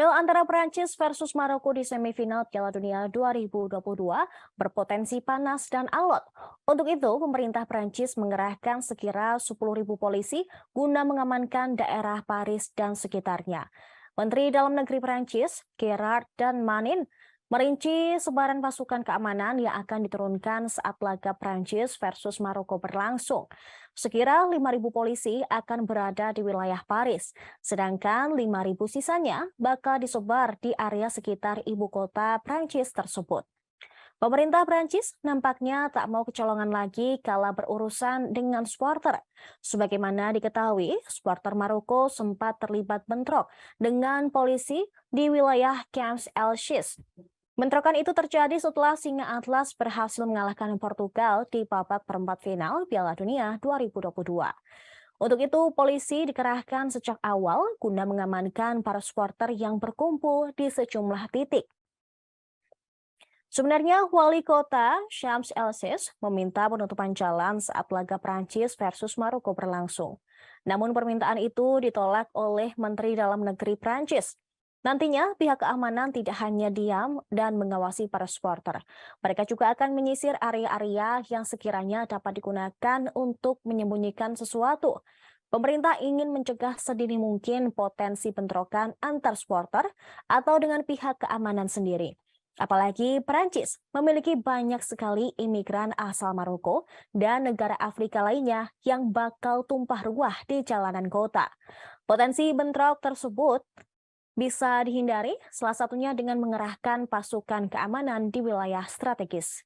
Duel antara Prancis versus Maroko di semifinal Piala Dunia 2022 berpotensi panas dan alot. Untuk itu, pemerintah Prancis mengerahkan sekira 10.000 polisi guna mengamankan daerah Paris dan sekitarnya. Menteri Dalam Negeri Prancis, Gerard Darmanin, merinci sebaran pasukan keamanan yang akan diturunkan saat laga Prancis versus Maroko berlangsung. Sekira 5.000 polisi akan berada di wilayah Paris, sedangkan 5.000 sisanya bakal disebar di area sekitar ibu kota Prancis tersebut. Pemerintah Prancis nampaknya tak mau kecolongan lagi kala berurusan dengan supporter. Sebagaimana diketahui, supporter Maroko sempat terlibat bentrok dengan polisi di wilayah Camps El-Shish. Bentrokan itu terjadi setelah Singa Atlas berhasil mengalahkan Portugal di babak perempat final Piala Dunia 2022. Untuk itu, polisi dikerahkan sejak awal guna mengamankan para supporter yang berkumpul di sejumlah titik. Sebenarnya, Wali Kota Shams El-Shish meminta penutupan jalan saat laga Prancis versus Maroko berlangsung. Namun permintaan itu ditolak oleh Menteri Dalam Negeri Prancis. Nantinya, pihak keamanan tidak hanya diam dan mengawasi para supporter. Mereka juga akan menyisir area-area yang sekiranya dapat digunakan untuk menyembunyikan sesuatu. Pemerintah ingin mencegah sedini mungkin potensi bentrokan antar supporter atau dengan pihak keamanan sendiri. Apalagi Perancis memiliki banyak sekali imigran asal Maroko dan negara Afrika lainnya yang bakal tumpah ruah di jalanan kota. Potensi bentrok tersebut bisa dihindari, salah satunya dengan mengerahkan pasukan keamanan di wilayah strategis.